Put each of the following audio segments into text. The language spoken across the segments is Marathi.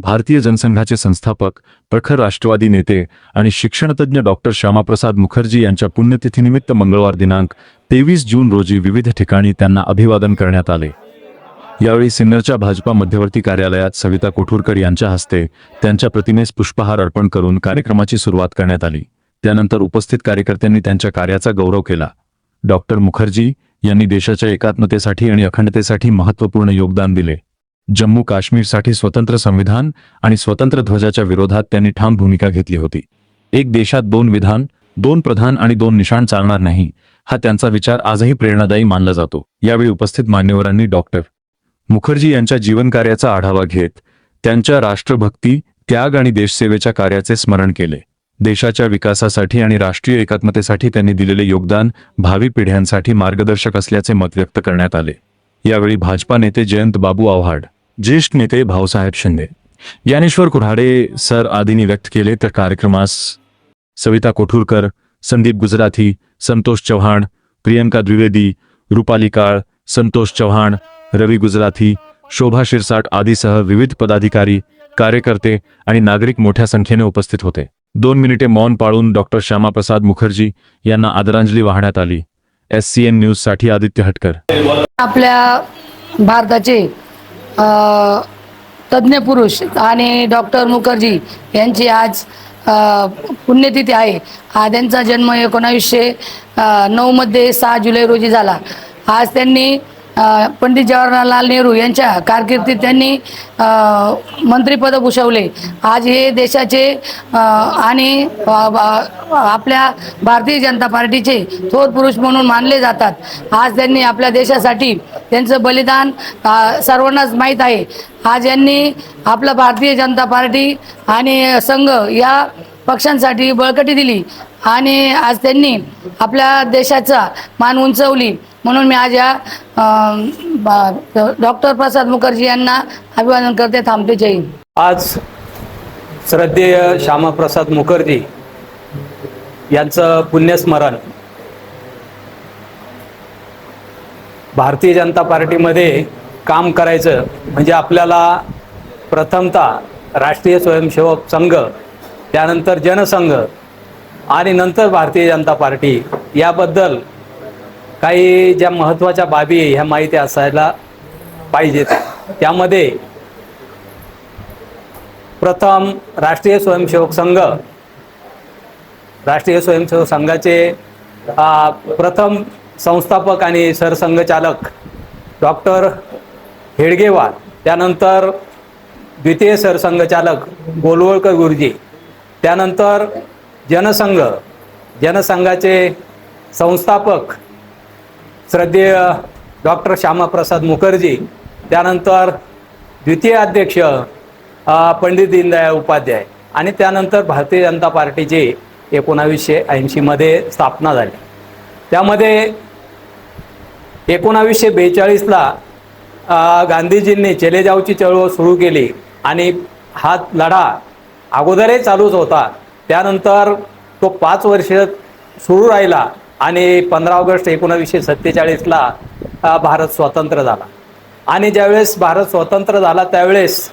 भारतीय जनसंघाचे संस्थापक, प्रखर राष्ट्रवादी नेते आणि शिक्षणतज्ञ डॉक्टर श्यामाप्रसाद मुखर्जी यांच्या पुण्यतिथीनिमित्त मंगळवार दिनांक 23 जून रोजी विविध ठिकाणी त्यांना अभिवादन करण्यात आले। यावेळी सिन्नरच्या भाजपा मध्यवर्ती कार्यालयात सविता कोठुरकर यांच्या हस्ते त्यांच्या प्रतिमेस पुष्पहार अर्पण करून कार्यक्रमाची सुरुवात करण्यात आली। त्यानंतर उपस्थित कार्यकर्त्यांनी त्यांच्या कार्याचा गौरव केला। डॉक्टर मुखर्जी यांनी देशाच्या एकात्मतेसाठी आणि अखंडतेसाठी महत्त्वपूर्ण योगदान दिले। जम्मू काश्मीरसाठी स्वतंत्र संविधान आणि स्वतंत्र ध्वजाच्या विरोधात त्यांनी ठाम भूमिका घेतली होती। एक देशात दोन विधान, दोन प्रधान आणि दोन निशाण चालणार नाही, हा त्यांचा विचार आजही प्रेरणादायी मानला जातो। यावेळी उपस्थित मान्यवरांनी डॉक्टर मुखर्जी यांच्या जीवनकार्याचा आढावा घेत त्यांच्या राष्ट्रभक्ती, त्याग आणि देशसेवेच्या कार्याचे स्मरण केले। देशाच्या विकासासाठी आणि राष्ट्रीय एकात्मतेसाठी त्यांनी दिलेले योगदान भावी पिढ्यांसाठी मार्गदर्शक असल्याचे मत व्यक्त करण्यात आले। यावेळी भाजपा नेते जयंत बाबू आव्हाड, ज्येष्ठ नेते भाऊसाहेब शिंदे, ज्ञानेश्वर कुऱ्हाडे सर आदींनी व्यक्त केले। तर कार्यक्रमास सविता कोठुरकर, संदीप गुजराथी, संतोष चव्हाण, प्रियंका द्विवेदी, रुपाली काळ, संतोष चव्हाण, रवी गुजराथी, शोभा शिरसाट आदीसह विविध पदाधिकारी, कार्यकर्ते आणि नागरिक मोठ्या संख्येने उपस्थित होते। 2 मिनिटे मौन पाळून डॉक्टर श्यामाप्रसाद मुखर्जी यांना आदरांजली वाहण्यात आली। SCN न्यूज साठी आदित्य हटकर। आपल्या भारताचे तज्ञ पुरुष आणि डॉक्टर मुखर्जी यांची आज पुण्यतिथी आहे। हा त्यांचा जन्म 1909 मध्ये 6 जुलै रोजी झाला। आज त्यांनी पंडित जवाहरलाल नेहरू यांच्या कारकिर्दीत त्यांनी मंत्रिपद भूषवले। आज हे देशाचे आणि आपल्या भारतीय जनता पार्टीचे थोर पुरुष म्हणून मानले जातात। आज त्यांनी आपल्या देशासाठी त्यांचं बलिदान सर्वांनाच माहीत आहे। आज यांनी आपला भारतीय जनता पार्टी आणि संघ या पक्षांसाठी बळकटी दिली आणि आज त्यांनी आपल्या देशाचा मान उंचवली। म्हणून मी आज या डॉक्टर प्रसाद मुखर्जी यांना अभिवादन करते। थांबते। जय हिंद। आज श्रद्धेय श्यामाप्रसाद मुखर्जी यांचं पुण्यस्मरण भारतीय जनता पार्टीमध्ये काम करायचं म्हणजे आपल्याला प्रथमतः राष्ट्रीय स्वयंसेवक संघ, त्यानंतर जनसंघ आणि नंतर भारतीय जनता पार्टी याबद्दल काही ज्या महत्त्वाच्या बाबी ह्या माहिती असायला पाहिजेत। त्यामध्ये प्रथम राष्ट्रीय स्वयंसेवक संघाचे प्रथम संस्थापक आणि सरसंघचालक डॉक्टर हेडगेवार, त्यानंतर द्वितीय सरसंघचालक गोलवळकर गुरुजी, त्यानंतर जनसंघाचे संस्थापक श्रद्धेय डॉक्टर श्यामाप्रसाद मुखर्जी, त्यानंतर द्वितीय अध्यक्ष पंडित दीनदयाळ उपाध्याय आणि त्यानंतर भारतीय जनता पार्टीची 1980 मध्ये स्थापना झाली। त्यामध्ये 1942ला गांधीजींनी चले जावची चळवळ सुरू केली आणि हा लढा अगोदरही चालूच होता। त्यानंतर तो 5 वर्ष सुरू राहिला आणि 15 ऑगस्ट 1947ला भारत स्वतंत्र झाला। आणि ज्यावेळेस भारत स्वतंत्र झाला त्यावेळेस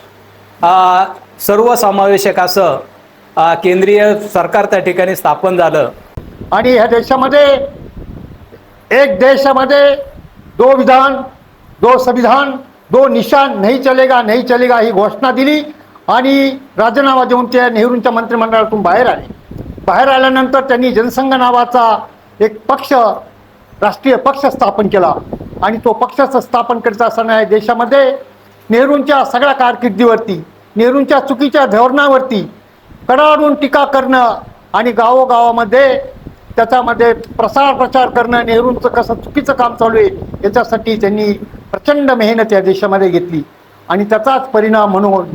सर्वसमावेशक असं केंद्रीय सरकार त्या ठिकाणी स्थापन झालं। आणि ह्या देशामध्ये एक देशामध्ये 2 विधान, 2 संविधान, 2 निशान, नहीं चलेगा ही घोषणा दिली आणि राजीनामा देऊन ते नेहरूंच्या मंत्रिमंडळातून बाहेर आले। बाहेर आल्यानंतर त्यांनी जनसंघ नावाचा एक पक्ष, राष्ट्रीय पक्ष स्थापन केला आणि तो पक्ष स्थापन करत असताना देशामध्ये नेहरूंच्या सगळ्या कारकिर्दीवरती, नेहरूंच्या चुकीच्या धोरणावरती कडाडून टीका करणं आणि गावोगावामध्ये त्याच्यामध्ये प्रचार करणं, नेहरूंचं कसं चुकीचं काम चालू आहे याच्यासाठी त्यांनी प्रचंड मेहनत या देशामध्ये घेतली। आणि त्याचाच परिणाम म्हणून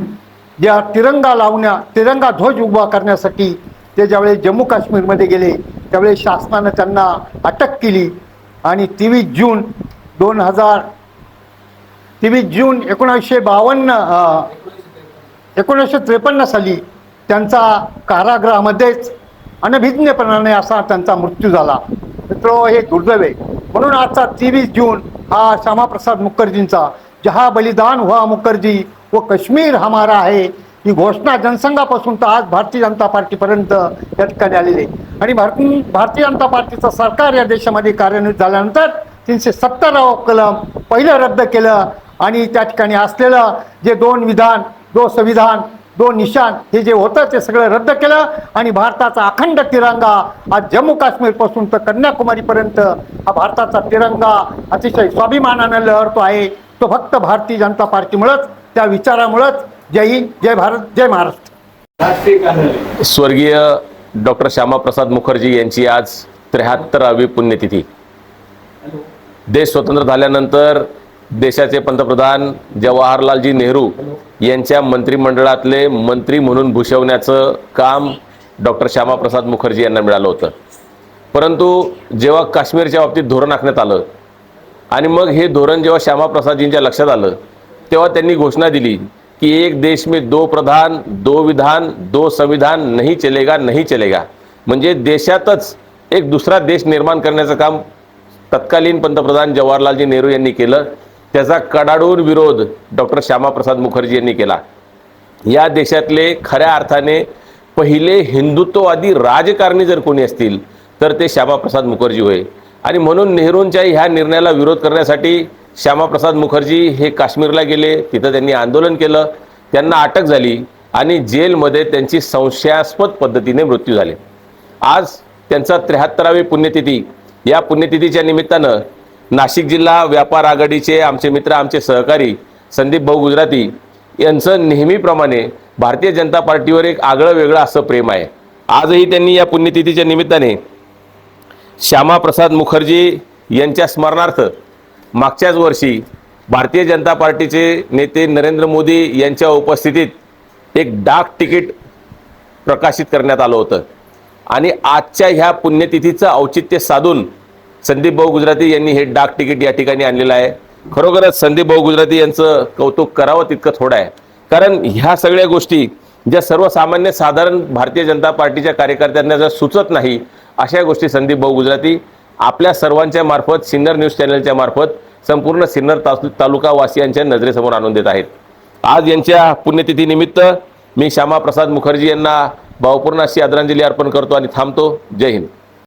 ज्या तिरंगा ध्वज उभा करण्यासाठी ते ज्यावेळेस जम्मू काश्मीरमध्ये गेले त्यावेळेस शासनानं त्यांना अटक केली आणि 23 जून 1953 साली त्यांचा कारागृहामध्येच अनभिज्ञपणाने असा त्यांचा मृत्यू झाला। मित्रो, हे दुर्दैव आहे। म्हणून आजचा 23 जून हा श्यामाप्रसाद मुखर्जींचा जहाँ बलिदान हुआ मुखर्जी वो कश्मीर हमारा है ही घोषणा जनसंघापासून तर आज भारतीय जनता पार्टीपर्यंत या ठिकाणी आलेली आहे. आणि भारतीय जनता पार्टीचं सरकार या देशामध्ये कार्यान्वित झाल्यानंतर 370 कलम पहिलं रद्द केलं आणि त्या ठिकाणी असलेलं जे 2 विधान 2 संविधान 2 निशान हे जे होतं ते सगळं रद्द केलं आणि भारताचा अखंड तिरंगा आज जम्मू काश्मीरपासून तर कन्याकुमारीपर्यंत हा भारताचा तिरंगा अतिशय स्वाभिमानानं लहरतो आहे. तो फक्त भारतीय जनता पार्टीमुळंच, त्या विचारामुळंच. जय हिंद, जय भारत, जय महाराष्ट्र. स्वर्गीय डॉक्टर श्यामाप्रसाद मुखर्जी यांची आज 73वी पुण्यतिथी. देश स्वतंत्र झाल्यानंतर देशाचे पंतप्रधान जवाहरलालजी नेहरू यांच्या मंत्रिमंडळातले मंत्री म्हणून भूषवण्याचं काम डॉक्टर श्यामाप्रसाद मुखर्जी यांना मिळालं होतं. परंतु जेव्हा काश्मीरच्या बाबतीत धोरण आखण्यात आलं आणि मग हे धोरण जेव्हा श्यामाप्रसादजींच्या लक्षात आलं तेव्हा त्यांनी घोषणा दिली की एक देश में 2 प्रधान 2 विधान 2 संविधान नहीं चलेगा नहीं चलेगा. म्हणजे देशातच एक दुसरा देश निर्माण करण्याचं काम तत्कालीन पंतप्रधान जवाहरलालजी नेहरू यांनी केलं. त्याचा कडाडून विरोध डॉक्टर श्यामाप्रसाद मुखर्जी यांनी केला. या देशातले खऱ्या अर्थाने पहिले हिंदुत्ववादी राजकारणी जर कोणी असतील तर ते श्यामाप्रसाद मुखर्जी होय. आणि म्हणून नेहरूंच्या ह्या निर्णयाला विरोध करण्यासाठी श्यामाप्रसाद मुखर्जी हे काश्मीरला गेले. तिथं त्यांनी आंदोलन केलं. त्यांना अटक झाली आणि जेलमध्ये त्यांची संशयास्पद पद्धतीने मृत्यू झाले. आज त्यांचा 73वी पुण्यतिथी. या पुण्यतिथीच्या निमित्तानं नाशिक जिल्हा व्यापार आघाडीचे आमचे मित्र, आमचे सहकारी संदीप भाऊ गुजराती यांचं नेहमीप्रमाणे भारतीय जनता पार्टीवर एक आगळं वेगळं असं प्रेम आहे. आजही त्यांनी या पुण्यतिथीच्या निमित्ताने श्यामाप्रसाद मुखर्जी यांच्या स्मरणार्थ मागच्याच वर्षी भारतीय जनता पार्टीचे नेते नरेंद्र मोदी यांच्या उपस्थितीत एक डाक तिकीट प्रकाशित करण्यात आलं होतं. आणि आजच्या ह्या पुण्यतिथीचं औचित्य साधून संदीप भाऊ गुजराती यांनी हे डाक तिकीट या ठिकाणी आणलेलं आहे. खरोखरच संदीप भाऊ गुजराती यांचं कौतुक करावं तितकं थोडं आहे. कारण ह्या सगळ्या गोष्टी ज्या सर्वसामान्य साधारण भारतीय जनता पार्टीच्या कार्यकर्त्यांना जर सुचत नाही अशा गोष्टी संदीप भाऊ गुजराती आपल्या सर्वांच्या मार्फत, सिन्नर न्यूज चॅनलच्या मार्फत संपूर्ण सिन्नर तालुका वासियांच्या नजरेसमोर आणून देत आहेत. आज यांच्या पुण्यतिथीनिमित्त मी श्यामाप्रसाद मुखर्जी यांना भावपूर्ण अशी आदरांजली अर्पण करतो आणि थांबतो. जय हिंद.